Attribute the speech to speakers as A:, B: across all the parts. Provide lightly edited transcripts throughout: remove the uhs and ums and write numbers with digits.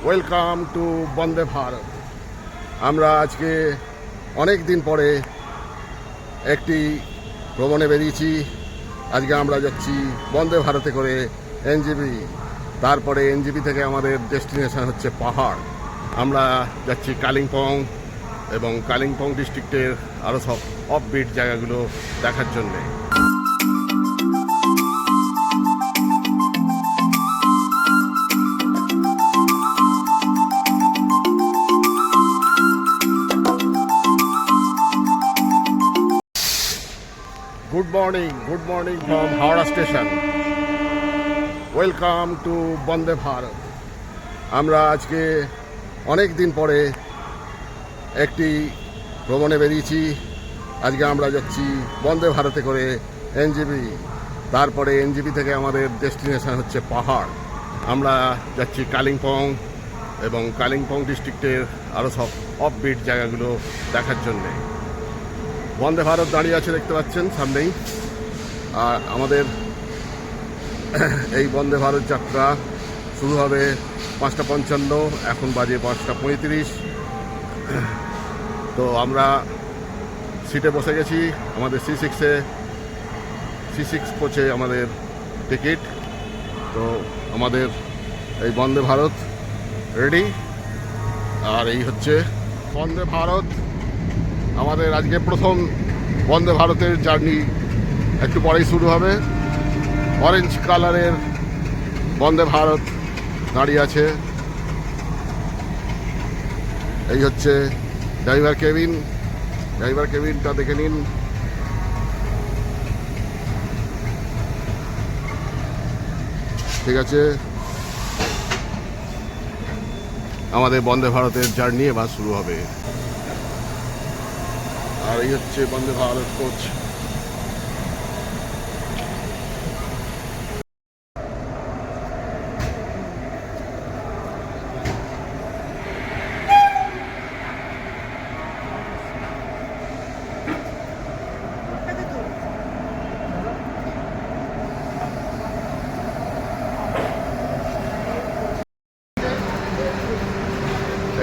A: Welcome to Vande Bharat. আমরা আজকে অনেক দিন পরে একটি ভ্রমণে বেরিয়েছি। আজকে আমরা যাচ্ছি বন্দে ভারতে করে এনজেপি। তারপরে এনজেপি থেকে আমাদের ডেস্টিনেশন হচ্ছে পাহাড়। আমরা যাচ্ছি কালিম্পং এবং কালিম্পং ডিস্ট্রিক্টের আরও সব অফবিট জায়গাগুলো দেখার জন্যে। Good morning from Howrah Station. Welcome to Vande Bharat. আমরা আজকে অনেক দিন পরে একটি ভ্রমণে বেরিয়েছি। আজকে আমরা যাচ্ছি বন্দে ভারতে করে এনজেপি। তারপরে এনজেপি থেকে আমাদের ডেস্টিনেশন হচ্ছে পাহাড়। আমরা যাচ্ছি কালিম্পং এবং কালিম্পং ডিস্ট্রিক্টের আরও সব অফবিট জায়গাগুলো দেখার জন্যে। বন্দে ভারত দাঁড়িয়ে আছে, দেখতে পাচ্ছেন সামনেই। আর আমাদের এই বন্দে ভারত যাত্রা শুরু হবে 5:55, এখন বাজে 5:35। তো আমরা সিটে বসে গেছি। আমাদের C6 কোচে আমাদের টিকিট। তো আমাদের এই বন্দে ভারত রেডি। আর এই হচ্ছে বন্দে ভারত। আমাদের আজকে প্রথম বন্দে ভারতের জার্নি একটু পরেই শুরু হবে। অরেঞ্জ কালারের বন্দে ভারত দাঁড়িয়ে আছে। এই হচ্ছে ড্রাইভার কেবিনটা দেখে নিন। ঠিক আছে, আমাদের বন্দে ভারতের জার্নি এবার শুরু হবে। আর এই হচ্ছে বন্দে ভারত কোচ।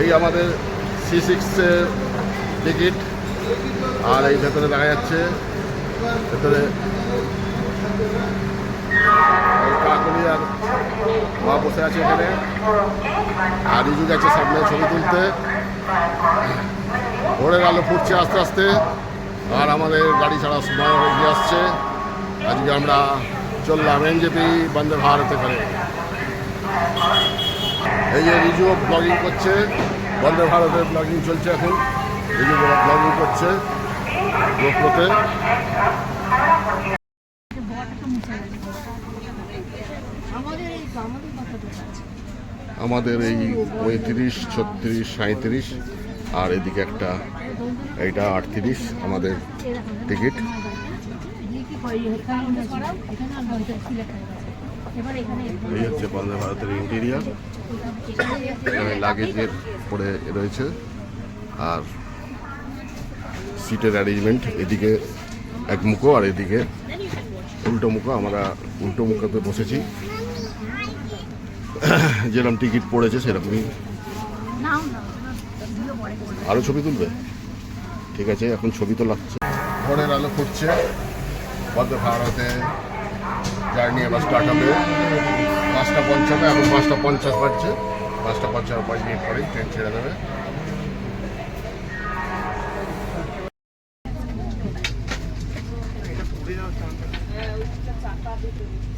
A: এই আমাদের C6 এর টিকিট। আর এই ভেতরে দেখা যাচ্ছে, ভেতরে কাকুলি আর মা বসে আছে এখানে। আর রিজু গেছে সামনে ছবি তুলতে। ভোরের আলো ফুটছে আস্তে আস্তে। আর আমাদের গাড়ি ছাড়া সময় হয়ে গিয়ে আসছে। আজকে আমরা চললাম এনজেপি বন্দে ভারতে করে। এই যে রিজু ব্লগিং করছে, বন্দে ভারতের ব্লগিং চলছে এখন। রিজু ব্লগিং করছে গোপ্রোতে। আমাদের এই 35, 36, 37 আর এদিকে একটা, এইটা 38 আমাদের টিকিট। এই হচ্ছে বন্দে ভারতের ইন্টেরিয়ার। এখানে লাগেজের পরে রয়েছে। আর সিটের অ্যারেঞ্জমেন্ট, এদিকে এক মুখো আর এদিকে উল্টো মুখো। আমরা উল্টো মুখোতে বসেছি, যেরকম টিকিট পড়েছে সেরকমই। আরও ছবি তুলবে? ঠিক আছে, এখন ছবি তো লাগছে। ভোরের আলো ফুটছে, বন্দে ভারতে জার্নি এবার স্টার্ট হবে 5:55। এখন 5:50 বাজছে। 5:50 মিনিট পরেই ট্রেন ছেড়ে দেবে।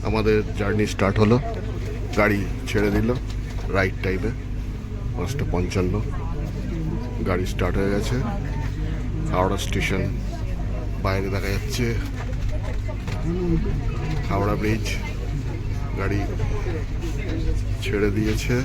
A: আমাদের জার্নি স্টার্ট হলো, গাড়ি ছেড়ে দিল রাইট টাইমে। 5:55 গাড়ি স্টার্ট হয়ে গেছে। হাওড়া স্টেশন বাইরে দেখা যাচ্ছে, হাওড়া ব্রিজ। গাড়ি ছেড়ে দিয়েছে।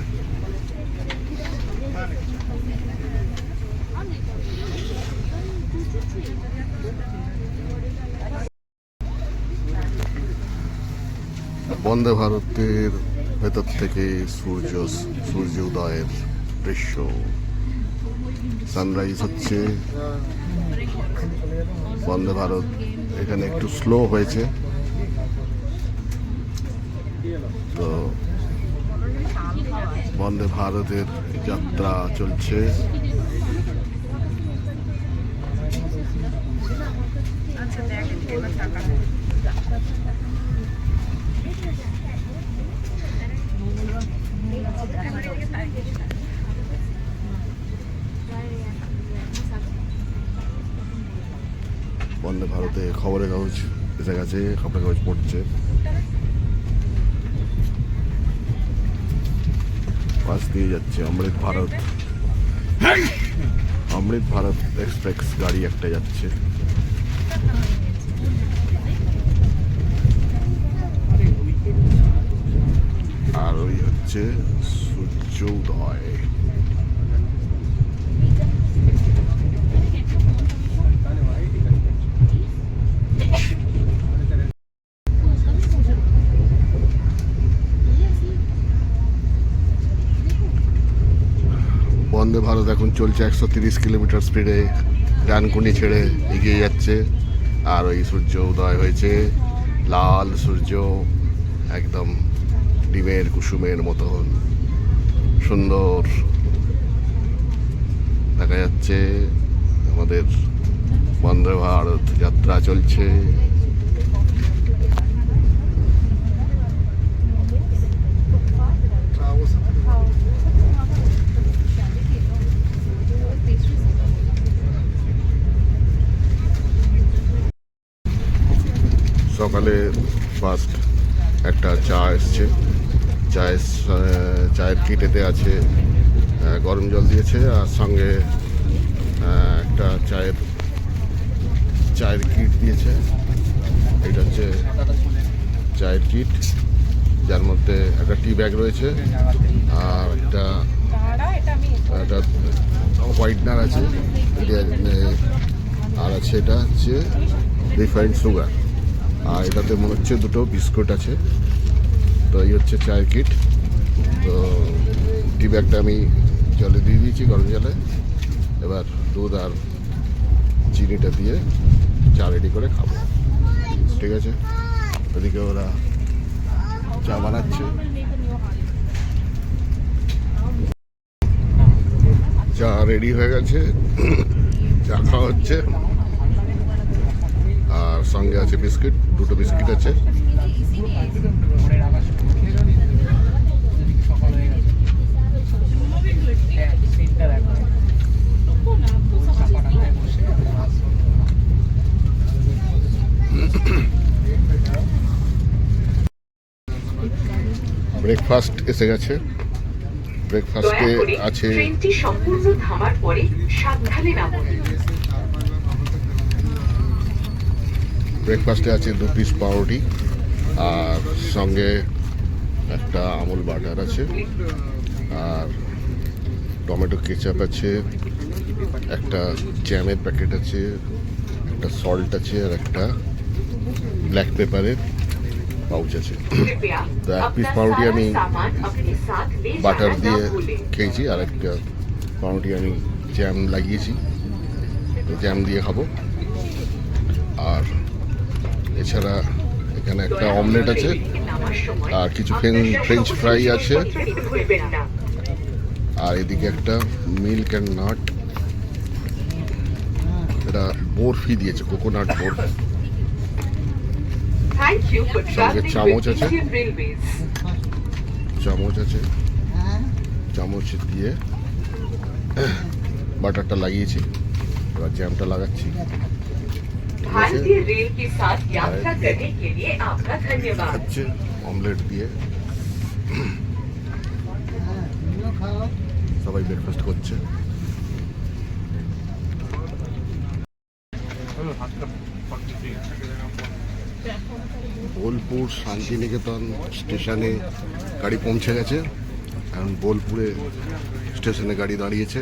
A: বন্দে ভারতের ভেতর থেকে সূর্য উদয়ের দৃশ্য। সানরাইজ হচ্ছে। বন্দে ভারত এখানে একটু স্লো হয়েছে। তো বন্দে ভারতের যাত্রা চলছে। বন্দে ভারতে খবরের কাগজ এসে গেছে, খবরের কাগজ পড়ছে। পাশ দিয়ে যাচ্ছে অমৃত ভারত এক্সপ্রেস গাড়ি একটা যাচ্ছে। আর ওই হচ্ছে সূর্যোদয়। বন্দে ভারত এখন চলছে 130 কিলোমিটার স্পিডে, ডানকুনি ছেড়ে এগিয়ে যাচ্ছে। আর ওই সূর্য উদয় হয়েছে, লাল সূর্য, একদম ডিমের কুসুমের মতন সুন্দর দেখা যাচ্ছে। আমাদের বন্দে ভারত যাত্রা চলছে। সকালে ফার্স্ট একটা চা এসছে। চায়ের কিটেতে আছে গরম জল দিয়েছে, আর সঙ্গে একটা চায়ের কিট দিয়েছে। এটা হচ্ছে চায়ের কিট, যার মধ্যে একটা টি ব্যাগ রয়েছে, আর একটা হোয়াইটনার আছে, আর আছে এটা হচ্ছে রিফাইন্ড সুগার। আর এটাতে মনে হচ্ছে দুটো বিস্কুট আছে। তো এই হচ্ছে চায়ের কিট। তো টি ব্যাগটা আমি জলে দিয়ে দিয়েছি, গরম জলে। এবার দুধ আর চিনিটা দিয়ে চা রেডি করে খাবো, ঠিক আছে? ওদিকে ওরা চা বানাচ্ছে। চা রেডি হয়ে গেছে, চা খাওয়া হচ্ছে। আর সঙ্গে আছে বিস্কিট, দুটো বিস্কিট আছে। ব্রেকফাস্ট এসে গেছে। ব্রেকফাস্টে আছে
B: সম্পূর্ণ থামার পরে সাবধানে নামুন।
A: ব্রেকফাস্টে আছে 2 পিস পাউরুটি, আর সঙ্গে একটা আমুল বাটার আছে, আর টমেটো কেচাপ আছে, একটা জ্যামের প্যাকেট আছে, একটা সল্ট আছে, আর একটা ব্ল্যাক পেপারের পাউচ আছে। তো 1 পিস পাউরুটি আমি বাটার দিয়ে খেয়েছি, আর একটা পাউরুটি আমি জ্যাম লাগিয়েছি, জ্যাম দিয়ে খাবো। আর এছাড়া এখানে একটা অমলেট আছে, আর কিছু ফ্রেঞ্চ ফ্রাই আছে, আর এদিকে একটা মিল্ক অ্যান্ড নাট, এটা বরফি দিয়েছে, কোকোনাট বরফি। সঙ্গে চামচ আছে, চামচ দিয়ে বাটারটা লাগিয়েছি, এবার জ্যামটা লাগাচ্ছি।
B: भारतीय रेल के साथ यात्रा करने के लिए आपका धन्यवाद।
A: অমলেট দিয়ে সবাই ব্রেকফাস্ট করছে। বোলপুর শান্তিনিকেতন স্টেশনে গাড়ি পৌঁছে গেছে। এখন বোলপুরে স্টেশনে গাড়ি দাঁড়িয়েছে।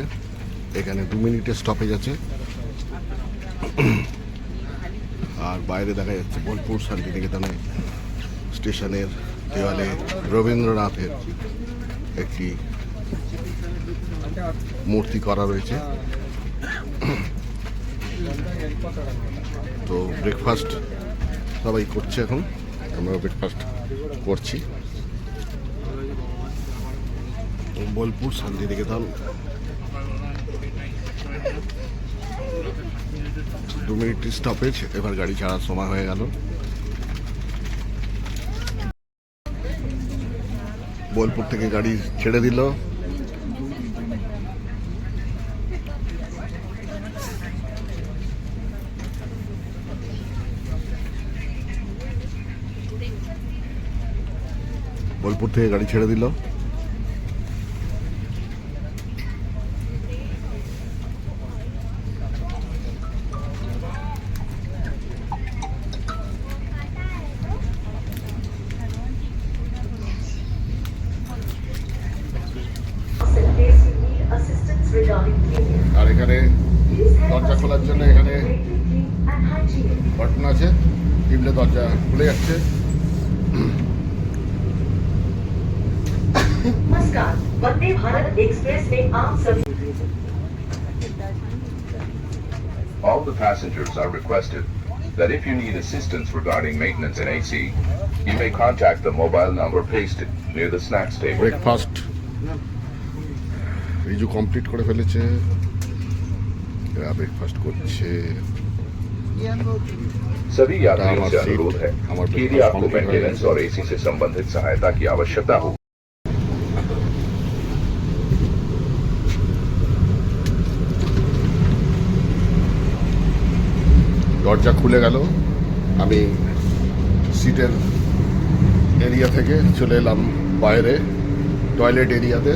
A: এখানে 2 মিনিটের স্টপেজ আছে। আর বাইরে দেখা যাচ্ছে বোলপুর শান্তিনিকেতনে স্টেশনের দেওয়ালে রবীন্দ্রনাথের একটি মূর্তি করা রয়েছে। তো ব্রেকফাস্ট সবাই করছে, এখন আমরা ব্রেকফাস্ট করছি। বোলপুর শান্তিনিকেতন 2 মিনিট স্টপেজ, এবার গাড়ি ছাড়ার সময় হয়ে গেল। বোলপুর থেকে গাড়ি ছেড়ে দিল। বোলপুর থেকে গাড়ি ছেড়ে দিল। আর এখানে দরজা খোলার জন্য এখানে বাটন আছে, টিপলে দরজা খুলে যাচ্ছে।
B: नमस्कार, वंदे भारत एक्सप्रेस में आप सभी
C: All the passengers are requested that if you need assistance regarding maintenance in AC, you may contact the mobile number pasted near the snacks table.
A: Breakfast Riju complete করে ফেলেছে, এরা ब्रेकफास्ट করছে।
C: सभी यात्रियों
A: हमारा
C: से
A: सीट,
C: अनुरोध है
A: हमारा
C: कि यदि
A: ब्रेकफास्ट
C: आपको
A: कंप्लीट हो
C: मेंटेनेंस
A: गया।
C: और एसी से संबंधित सहायता की आवश्यकता हो
A: দরজা খুলে গেল। আমি সিটের এরিয়া থেকে চলে এলাম বাইরে টয়লেট এরিয়াতে।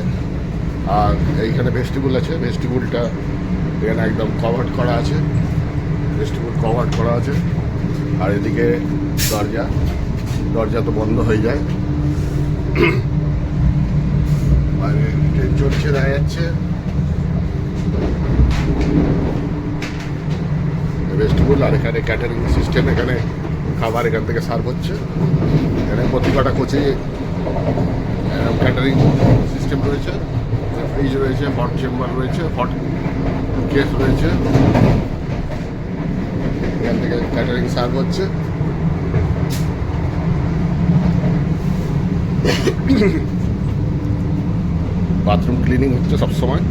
A: আর এইখানে ভেস্টিবুল আছে, ভেস্টিবুলটা এখানে একদম কভার্ড করা আছে, ভেস্টিবুল কভার্ড করা আছে। আর এদিকে দরজা, দরজা তো বন্ধ হয়ে যায়। বাইরে ট্রেন চলছে দেখা যাচ্ছে। ভেস্টিবুল আর এখানে ক্যাটারিং সিস্টেম, এখানে খাবার এখান থেকে সার্ভ হচ্ছে। এখানে প্রতিটা কোচে ক্যাটারিং সিস্টেম রয়েছে, ফ্রিজ রয়েছে, হট চেম্বার রয়েছে, হট কেস রয়েছে, এখান থেকে ক্যাটারিং সার্ভ হচ্ছে। বাথরুম ক্লিনিং হচ্ছে সবসময়।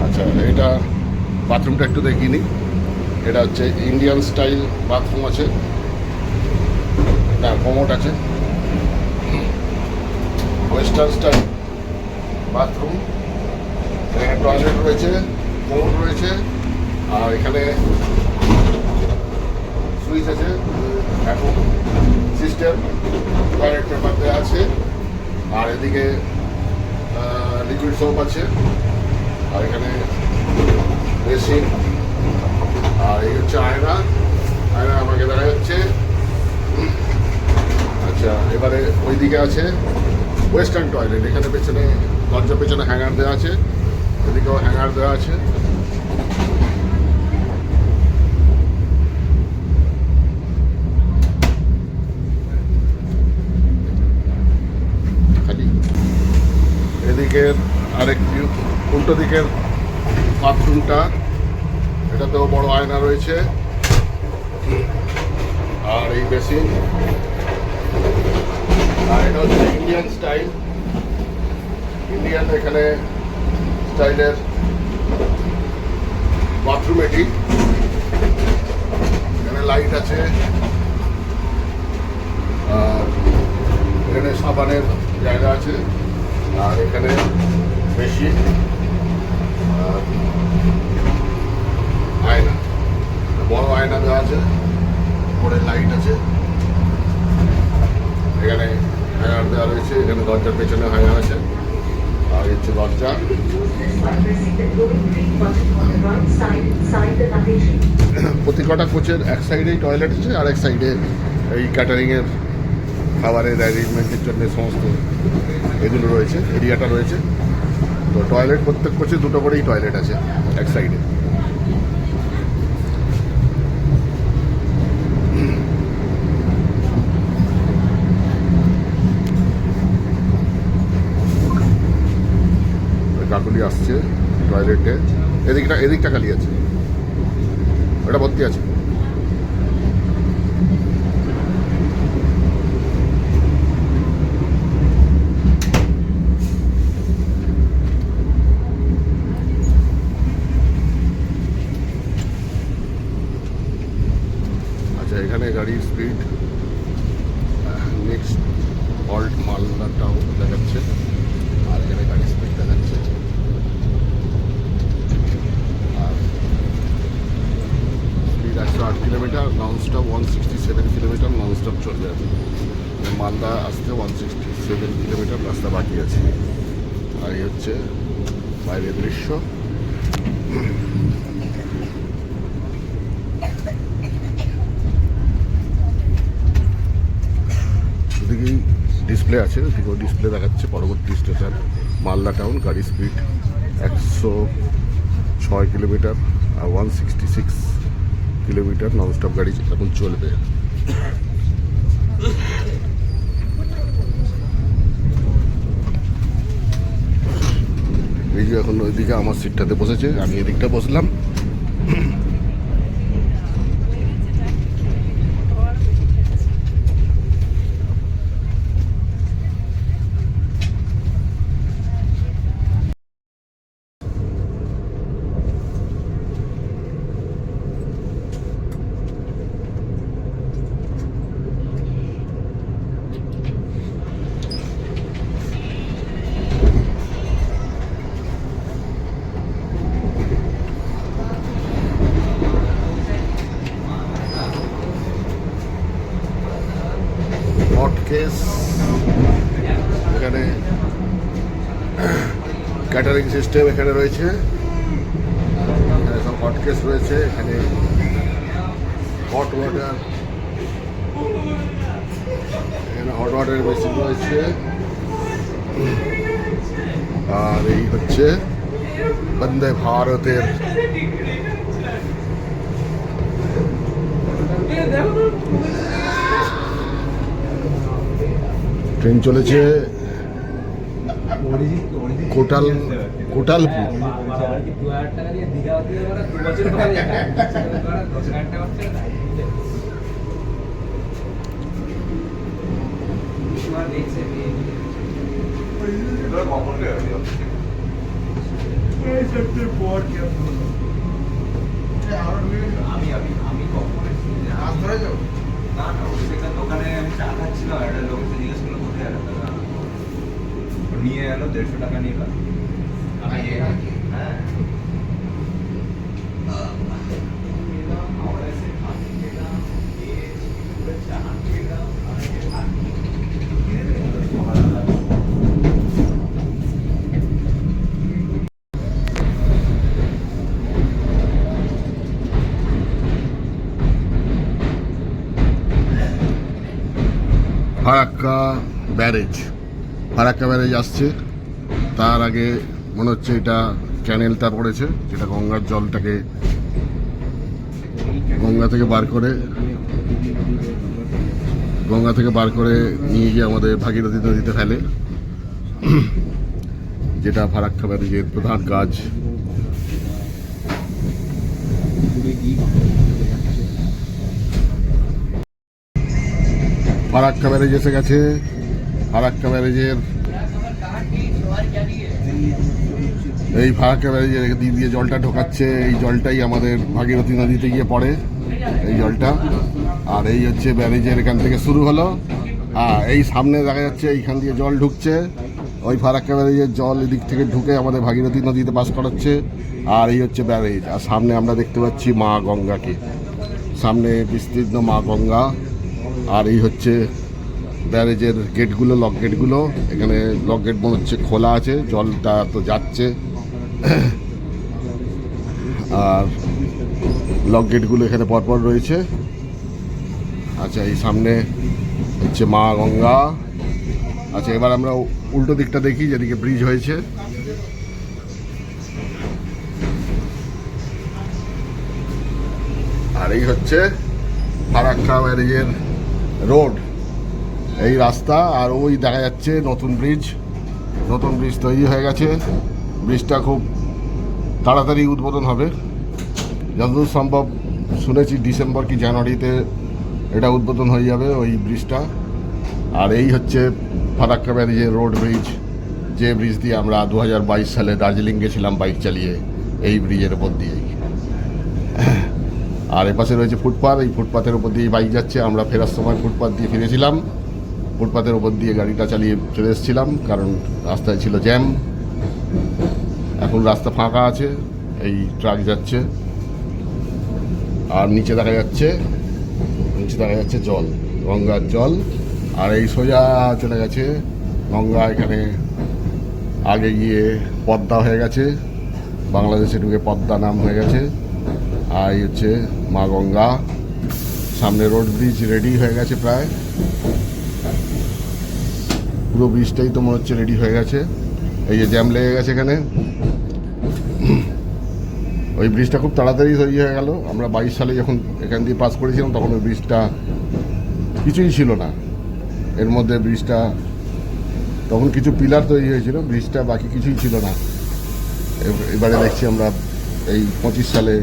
A: আচ্ছা, এটা বাথরুমটা একটু দেখিনি। এটা হচ্ছে ইন্ডিয়ান স্টাইল বাথরুম আছে, না কমোড আছে, ওয়েস্টার্ন স্টাইল বাথরুম। এখানে টয়লেট রয়েছে, কমোড রয়েছে, আর এখানে সুইচ আছে, এখন সিস্টেম টয়লেট পেপার দেওয়া আছে। আর এদিকে লিকুইড সোপ আছে, আর এখানে বেসিন, আর এই হচ্ছে আয়না। আয়না আমাকে দেখা যাচ্ছে। আচ্ছা, এবারে ওইদিকে আছে ওয়েস্টার্ন টয়লেট। এখানে পেছনে দরজার পেছনে হ্যাঙ্গার দেওয়া আছে, এদিকেও হ্যাঙ্গার দেওয়া আছে। খালি এদিকের আরেকটি উল্টো দিকের বাথরুমটা, এটাতেও বড় আয়না রয়েছে। আর এই বেসিন, আর এটা হচ্ছে ইন্ডিয়ান স্টাইল, ইন্ডিয়ান এখানে স্টাইলের বাথরুম। এটি এখানে লাইট আছে, আর এখানে সাবানের জায়গা আছে, আর এখানে বেশি আয়না, বড় আয়না দেওয়া আছে, উপরে লাইট আছে, এখানে হ্যাঙ্গার দেওয়া রয়েছে, এখানে দরজার পেছনে হ্যাঙ্গার আছে। আর হচ্ছে দরজা। প্রতি কটা কোচের এক সাইডেই টয়লেট আছে, আর এক সাইডে এই ক্যাটারিংয়ের খাবারের অ্যারেঞ্জমেন্টের জন্য সমস্ত এগুলো রয়েছে, এরিয়াটা রয়েছে। তো টয়লেট প্রত্যেক কোচে দুটো করেই টয়লেট আছে এক সাইডে। কাকুলি আসছে টয়লেটে, এদিকটা খালি আছে, ওটা ভর্তি আছে। হচ্ছে বাইরের দৃশ্য। ওদিকেই ডিসপ্লে আছে, ওদিকেও ডিসপ্লে দেখাচ্ছে পরবর্তী স্টেশন মালদা টাউন। গাড়ি স্পিড 106 কিলোমিটার আর 166 কিলোমিটার ননস্টপ গাড়ি এখন চলবে। এই যে এখন ওইদিকে আমার সিটটাতে বসেছে, আমি এদিকটা বসলাম। হটকেস, এখানে ক্যাটারিং সিস্টেম এখানে রয়েছে, এখানে সব হটকেস রয়েছে, এখানে হট ওয়াটার, এখানে হট ওয়াটারের মেশিন রয়েছে। আর এই হচ্ছে বন্দে ভারতের ট্রেন চলেছে কোটালপুর।
D: দোকানে আমি চা খাচ্ছিলাম, একটা লোককে জিজ্ঞেস করলো কোথায় আছে, নিয়ে এলো 150 টাকা নিল। হ্যাঁ
A: ফারাক্কা ব্যারেজ, ফারাক্কা ব্যারেজ আসছে। তার আগে মনে হচ্ছে এটা ক্যানেলটা পড়েছে, যেটা গঙ্গার জলটাকে গঙ্গা থেকে বার করে নিয়ে গিয়ে আমাদের ভাগীরথী নদীতে ফেলে, যেটা ফারাক্কা ব্যারেজের প্রধান কাজ। ফারাক্কা ব্যারেজ এসে গেছে। ফারাক্কা ব্যারেজের এই ফারাক্কা ব্যারেজের দিক দিয়ে জলটা ঢোকাচ্ছে, এই জলটাই আমাদের ভাগীরথী নদীতে গিয়ে পড়ে, এই জলটা। আর এই হচ্ছে ব্যারেজের এখান থেকে শুরু হলো, এই সামনে দেখা যাচ্ছে এইখান দিয়ে জল ঢুকছে, ওই ফারাক্কা ব্যারেজের জল এদিক থেকে ঢুকে আমাদের ভাগীরথী নদীতে পাস করাচ্ছে। আর এই হচ্ছে ব্যারেজ, আর সামনে আমরা দেখতে পাচ্ছি মা গঙ্গাকে, সামনে বিস্তীর্ণ মা গঙ্গা। আর এই হচ্ছে ব্যারেজের গেটগুলো, লক গেটগুলো। এখানে লক গেট মনে হচ্ছে খোলা আছে, জলটা তো যাচ্ছে। আর লক গেটগুলো এখানে পরপর রয়েছে। আচ্ছা, এই সামনে হচ্ছে মা গঙ্গা। আচ্ছা, এবার আমরা উল্টো দিকটা দেখি, যেদিকে ব্রিজ হয়েছে। আর এই হচ্ছে ফারাক্কা ব্যারেজের রোড, এই রাস্তা। আর ওই দেখা যাচ্ছে নতুন ব্রিজ তৈরি হয়ে গেছে। ব্রিজটা খুব তাড়াতাড়ি উদ্বোধন হবে, যতদূর সম্ভব শুনেছি ডিসেম্বর কি জানুয়ারিতে এটা উদ্বোধন হয়ে যাবে ওই ব্রিজটা। আর এই হচ্ছে ফারাক্কা ব্যারেজের রোড ব্রিজ, যে ব্রিজ দিয়ে আমরা 2022 সালে দার্জিলিং গেছিলাম বাইক চালিয়ে, এই ব্রিজের ওপর দিয়েই। আর এপাশে রয়েছে ফুটপাথ, এই ফুটপাথের ওপর দিয়ে বাইক যাচ্ছে। আমরা ফেরার সময় ফুটপাথ দিয়ে ফিরেছিলাম, ফুটপাথের ওপর দিয়ে গাড়িটা চালিয়ে চলে এসেছিলাম, কারণ রাস্তায় ছিল জ্যাম। এখন রাস্তা ফাঁকা আছে, এই ট্রাক যাচ্ছে। আর নিচে দেখা যাচ্ছে জল, গঙ্গার জল। আর এই সোজা চলে গেছে গঙ্গা, এখানে আগে গিয়ে পদ্মা হয়ে গেছে, বাংলাদেশে ঢুকে পদ্মা নাম হয়ে গেছে। আর এই হচ্ছে মা গঙ্গা, সামনে রোড ব্রিজ রেডি হয়ে গেছে প্রায়, পুরো ব্রিজটাই তো মনে হচ্ছে রেডি হয়ে গেছে। এই যে জ্যাম লেগে গেছে এখানে, ওই ব্রিজটা খুব তাড়াতাড়ি তৈরি হয়ে গেল। আমরা 22 সালে যখন এখান দিয়ে পাস করেছিলাম তখন ওই ব্রিজটা কিছুই ছিল না, এর মধ্যে ব্রিজটা তখন কিছু পিলার তৈরি হয়েছিল, ব্রিজটা বাকি কিছুই ছিল না। এবারে দেখছি আমরা এই 25 সালে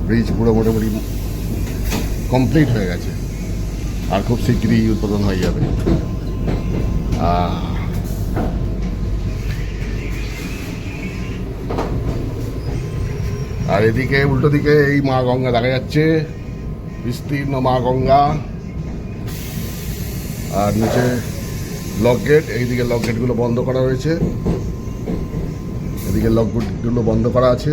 A: ব্রিজ পুরো মোটামুটি কমপ্লিট হয়ে গেছে, আর খুব শীঘ্রই উদ্বোধন হয়ে যাবে। আর এদিকে উল্টো দিকে এই মা গঙ্গা দেখা যাচ্ছে, বিস্তীর্ণ মা গঙ্গা। আর নিচে লক গেট, এইদিকে লক গেটগুলো বন্ধ করা হয়েছে, এদিকে লক গেটগুলো বন্ধ করা আছে।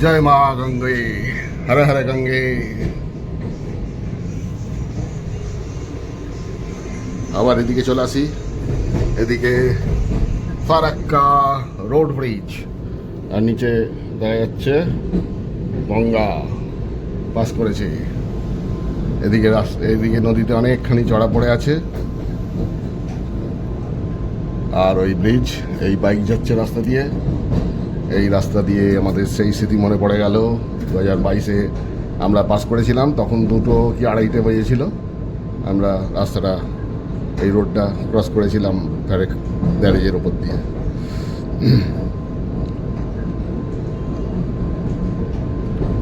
A: জয় মা গঙ্গে, হরে হরে গঙ্গে। আবার এদিকে চলে আসি, এদিকে ফারাক্কা রোড ব্রিজ, আর নিচে দেখা যাচ্ছে গঙ্গা পাস করেছে। এদিকে নদীতে অনেকখানি চড়া পড়ে আছে। আর ওই ব্রিজ, এই বাইক যাচ্ছে রাস্তা দিয়ে, এই রাস্তা দিয়ে আমাদের সেই স্মৃতি মনে পড়ে গেল। 2022-এ আমরা পাস করেছিলাম, তখন 2টো কি 2:30 বেজেছিল। আমরা রাস্তাটা, এই রোডটা ক্রস করেছিলাম ব্যারেজের ওপর দিয়ে।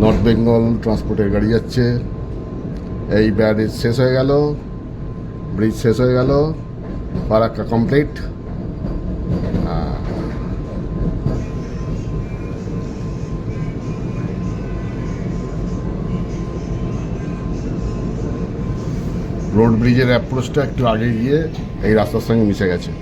A: নর্থ বেঙ্গল ট্রান্সপোর্টের গাড়ি যাচ্ছে। এই ব্যারেজ শেষ হয়ে গেল, ব্রিজ শেষ হয়ে গেল, ফারাক্কা কমপ্লিট। রোড ব্রিজের অ্যাপ্রোচটা একটু আগে গিয়ে এই রাস্তার সঙ্গে মিশে গেছে।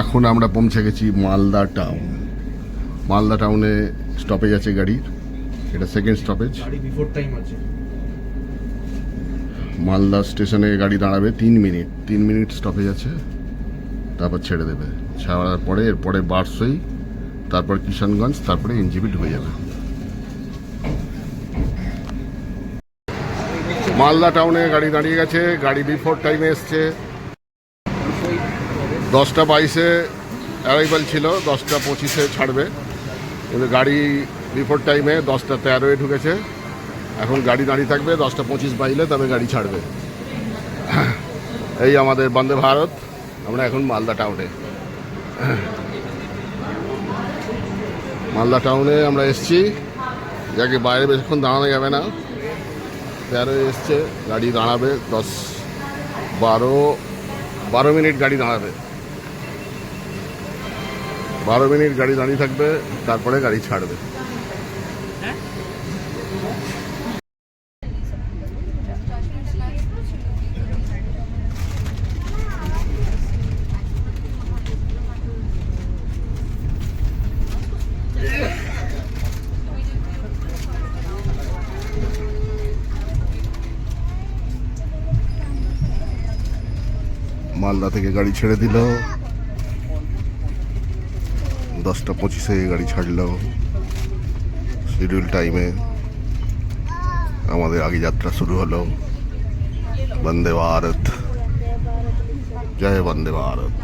A: এখন আমরা পৌঁছে গেছি মালদা টাউন। মালদা টাউনে স্টপেজ আছে গাড়ির, এটা সেকেন্ড স্টপেজ। মালদা স্টেশনে গাড়ি দাঁড়াবে 3 মিনিট স্টপেজ আছে, তারপর ছেড়ে দেবে। ছাড়ার পরে এরপরে বারসই, তারপর কিষানগঞ্জ, তারপরে এনজিপি ঢুকে যাবে। মালদা টাউনে গাড়ি দাঁড়িয়ে গেছে, গাড়ি বিফোর টাইমে এসছে। 10:22-এ অ্যারাইভাল ছিল, 10:25-এ ছাড়বে, কিন্তু গাড়ি বিফোর টাইমে 10:13-এ ঢুকেছে। এখন গাড়ি দাঁড়িয়ে থাকবে, 10:25 বাজলে তবে গাড়ি ছাড়বে। এই আমাদের বন্দে ভারত। আমরা এখন মালদা টাউনে, মালদা টাউনে আমরা এসছি। যাকে বাইরে বেশিক্ষণ দাঁড়ানো যাবে না, 13 এসছে, গাড়ি দাঁড়াবে 12 মিনিট গাড়ি দাঁড়াবে, 12 মিনিট গাড়ি দাঁড়িয়ে থাকবে, তারপরে গাড়ি ছাড়বে। মালদা থেকে গাড়ি ছেড়ে দিল, 10:25-এ গাড়ি ছাড়লো শিডিউল টাইমে। আমাদের আগে যাত্রা শুরু হলো। বন্দে ভারত, জয় Vande Bharat.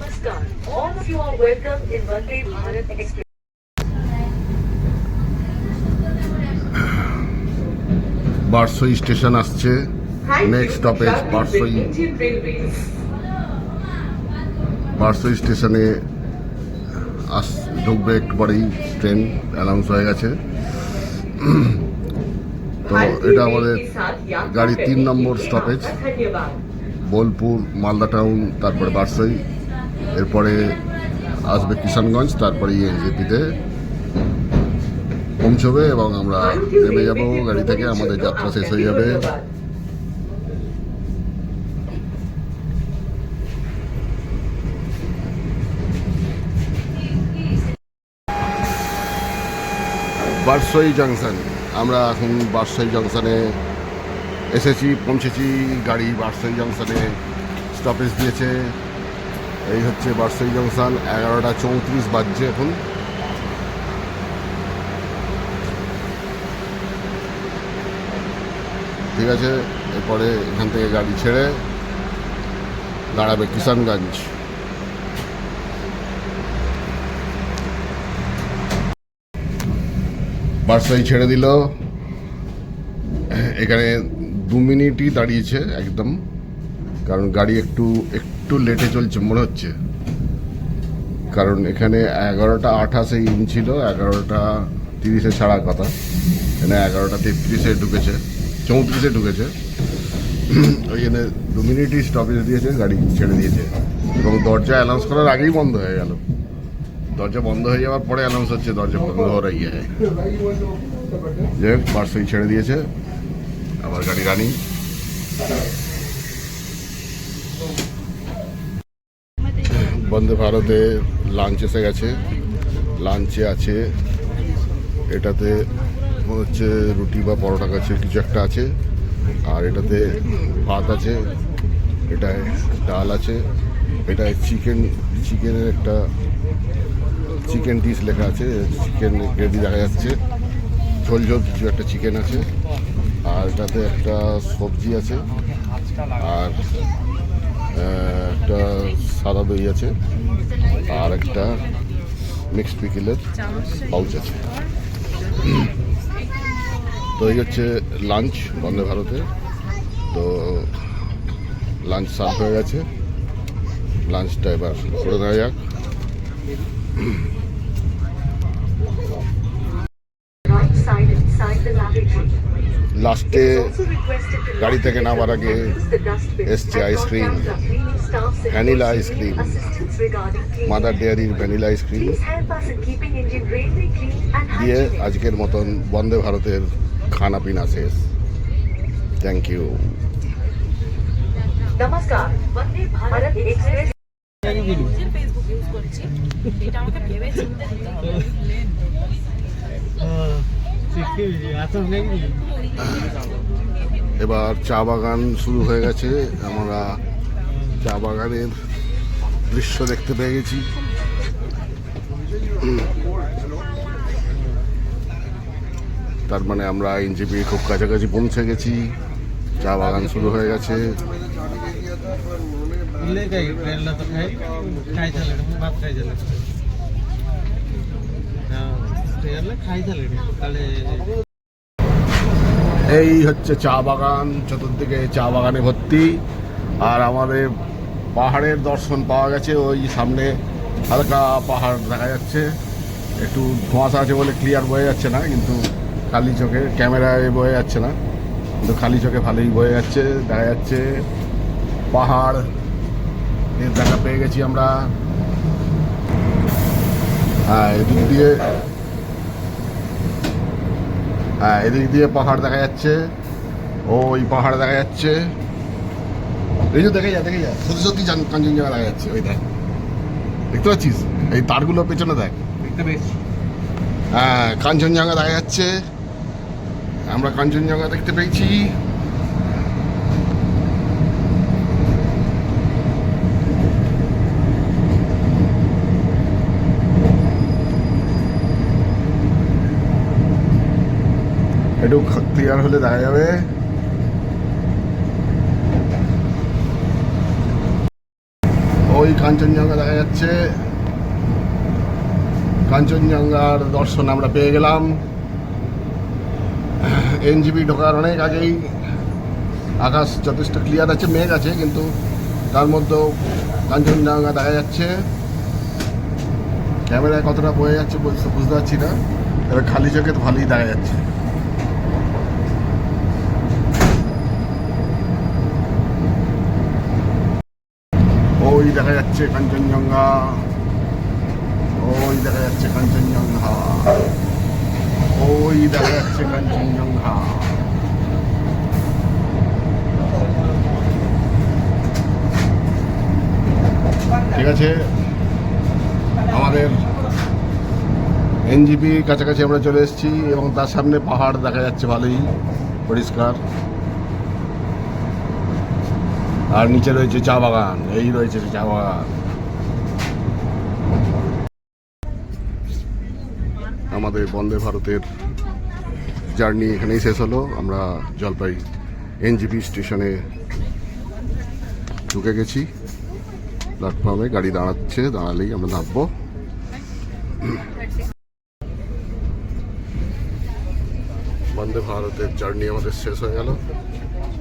B: Namaskar. All of you are welcome in Vande Bharat Express.
A: Barsoi station আসছে, next stoppage Barsoi.
B: Indian Railways.
A: Barsoi স্টেশনে ঢুকবে একটু পরেই, ট্রেন অ্যানাউন্স হয়ে গেছে।
B: भारतीय
A: এটা
B: रेल
A: আমাদের
B: के साथ यात्रा
A: গাড়ি
B: करने
A: 3
B: के
A: নম্বর
B: लिए
A: স্টপেজ।
B: आपका धन्यवाद।
A: বোলপুর, মালদা টাউন, তারপরে বারসাই, এরপরে আসবে কিষানগঞ্জ, তারপরে এনজেপিতে পৌঁছবে এবং আমরা
B: भारतीय
A: নেমে
B: रेलवे
A: যাব
B: के
A: গাড়ি থেকে।
B: प्रमुख
A: আমাদের
B: जनो
A: যাত্রা শেষ
B: आपका
A: হয়ে যাবে।
B: धन्यवाद।
A: বারসাই জাংশন, আমরা এখন বারসাই জাংশনে এসেছি, পৌঁছেছি। গাড়ি বারসাই জাংশনে স্টপেজ দিয়েছে। এই হচ্ছে বারসাই জাংশন। 11টা 34 বাজছে এখন। ঠিক আছে, এরপরে এখান থেকে গাড়ি ছেড়ে দাঁড়াবে কিষানগঞ্জ। বারসাই ছেড়ে দিল। এখানে 2 মিনিটই দাঁড়িয়েছে একদম, কারণ গাড়ি একটু একটু লেটে চলছে মনে হচ্ছে। কারণ এখানে 11টা 28 ইন ছিল, 11টা 30 ছাড়ার কথা, এখানে 11টা 33 ঢুকেছে, 34 ঢুকেছে। ওই জন্য 2 মিনিটই স্টপেজ দিয়েছে, গাড়ি ছেড়ে দিয়েছে। এবং দরজা অ্যানাউন্স করার আগেই বন্ধ হয়ে গেল। দরজা বন্ধ হয়ে যাওয়ার পরে অ্যানাউন্স হচ্ছে দরজা বন্ধ হওয়ার ইয়ে। যে বারসাই ছেড়ে দিয়েছে, আবার গাড়ি রানিং। বন্দে ভারতে লাঞ্চ এসে গেছে। লাঞ্চে আছে, এটাতে মনে হচ্ছে রুটি বা পরোটা কাছে কিছু একটা আছে, আর এটাতে ভাত আছে, এটায় ডাল আছে, এটায় চিকেনের একটা চিকেন ডিশ লেখা আছে, চিকেন গ্রেভি দেখা যাচ্ছে, ঝোল ঝোল কিছু একটা চিকেন আছে, আর এটাতে একটা সবজি আছে, আর একটা সাদা দই আছে, আর একটা মিক্সড পিকেলের পাউচ আছে। তো এই হচ্ছে লাঞ্চ বন্দে ভারতে। তো লাঞ্চ সার্ভ হয়ে গেছে, লাঞ্চটা এবার করে দেওয়া যাক।
B: Right side inside the lavatory.
A: লাস্টে
B: Also requested to
A: গাড়ি থেকে নামার আগে
B: use the dustbin
A: এসছে
B: and
A: ice cream,
B: contact our cleaning staff and
A: vanilla
B: for
A: ice cream,
B: assistance regarding cleaning.
A: Mother ডেয়ারির vanilla ice cream
B: Please help us in keeping Indian Railway clean and
A: দিয়ে
B: hygienic.
A: আজকের মতন বন্দে ভারতের খানা পিনা শেষ। Thank you.
B: नमस्कार, वंदे भारत एक्सप्रेस
E: নিজের ফেসবুক ইউজ করছি, এটা আমাকে ভেবে চিন্তে দিতে হবে।
A: এবার চা বাগান শুরু হয়ে গেছে। আমরা চা বাগানের দৃশ্য দেখতে পেয়ে গেছি। তার মানে আমরা এনজেপির খুব কাছাকাছি পৌঁছে গেছি। চা বাগান শুরু হয়ে গেছে। এই হচ্ছে চা বাগান, চতুর্দিকে চা বাগানে ভর্তি। আর আমাদের পাহাড়ের দর্শন পাওয়া গেছে। ওই সামনে হালকা পাহাড় দেখা যাচ্ছে, একটু ধোঁয়াশা আছে বলে ক্লিয়ার বোঝা যাচ্ছে না, কিন্তু খালি চোখে ক্যামেরায় বোঝা যাচ্ছে না, কিন্তু খালি চোখে ভালোই বোঝা যাচ্ছে, দেখা যাচ্ছে পাহাড় এর দেখা পেয়ে গেছি আমরা। হ্যাঁ, এদিক দিয়ে পাহাড় দেখা যাচ্ছে, ওই পাহাড় দেখা যাচ্ছে, এই যে দেখে যা সত্যি সত্যি কাঞ্চনজঙ্ঘা দেখা যাচ্ছে। ওই দেখ, দেখতে পাচ্ছিস এই তারগুলো পেছনে দেখ,
D: দেখতে পেয়েছি।
A: হ্যাঁ কাঞ্চনজঙ্ঘা দেখা যাচ্ছে, আমরা কাঞ্চনজঙ্ঘা দেখতে পেয়েছি। একটু ক্লিয়ার হলে দেখা যাবে। ওই কাঞ্চনজঙ্ঘা দেখা যাচ্ছে। কাঞ্চনজঙ্ঘার দর্শন আমরা পেয়ে গেলাম। এনজিপি ঢোকার অনেক আগেই আকাশ যথেষ্ট ক্লিয়ার আছে, মেঘ আছে, কিন্তু তার মধ্যেও কাঞ্চনজঙ্ঘা দেখা যাচ্ছে। ক্যামেরায় কতটা বোঝা যাচ্ছে বুঝতে পারছি না, এবার খালি চোখে তো ভালোই দেখা যাচ্ছে। দেখা যাচ্ছে কাঞ্চনজঙ্ঘা, ওই দেখা যাচ্ছে কাঞ্চনজঙ্ঘা, ওই দেখা যাচ্ছে কাঞ্চনজঙ্ঘা। ঠিক আছে, আমাদের এনজিপি কাছাকাছি আমরা চলে এসেছি এবং তার সামনে পাহাড় দেখা যাচ্ছে ভালোই পরিষ্কার। আর নিচে রয়েছে চা বাগান, এই রয়েছে চা বাগান। আমাদের বন্দে ভারতের জার্নি এখানেই শেষ হলো। আমরা জলপাই এনজিপি স্টেশনে ঢুকে গেছি। প্ল্যাটফর্মে গাড়ি দাঁড়াচ্ছে, দাঁড়ালেই আমরা নামবো। বন্দে ভারতের জার্নি আমাদের শেষ হয়ে গেল।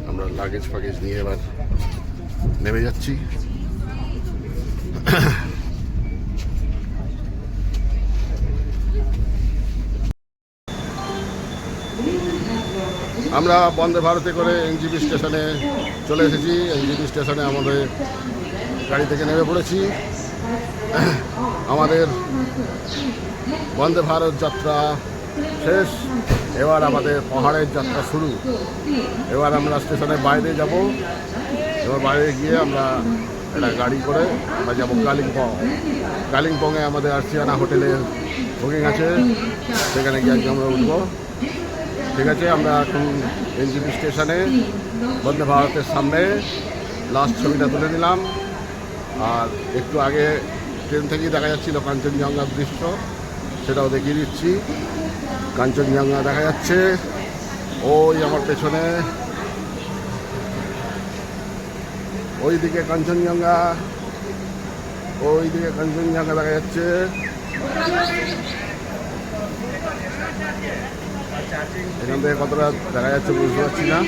A: আমরা লাগেজ ফাগেজ নিয়ে এবার নেমে যাচ্ছি। আমরা বন্দে ভারতে করে এনজিপি স্টেশনে চলে এসেছি। এনজিপি স্টেশনে আমাদের গাড়ি থেকে নেমে পড়েছি। আমাদের বন্দে ভারত যাত্রা শেষ, এবার আমাদের পাহাড়ের যাত্রা শুরু। এবার আমরা স্টেশনের বাইরে যাব। এবার বাইরে গিয়ে আমরা একটা গাড়ি করে আমরা যাবো কালিম্পং। কালিম্পংয়ে আমাদের আর্সিয়ানা হোটেলের বুকিং আছে, সেখানে গিয়ে আজকে আমরা উঠবো। ঠিক আছে, আমরা এখন এনজিপি স্টেশনে বন্দে ভারতের সামনে লাস্ট ছবিটা তুলে নিলাম। আর একটু আগে ট্রেন থেকেই দেখা যাচ্ছিল কাঞ্চনজঙ্ঘার দৃশ্য, সেটাও দেখিয়ে দিচ্ছি। কাঞ্চনজঙ্ঘা দেখা যাচ্ছে ওই আমার পেছনে, ওইদিকে কাঞ্চনজঙ্ঘা, ওইদিকে কাঞ্চনজঙ্ঘা দেখা যাচ্ছে। এখান থেকে কতটা দেখা যাচ্ছে বুঝতে পারছি না।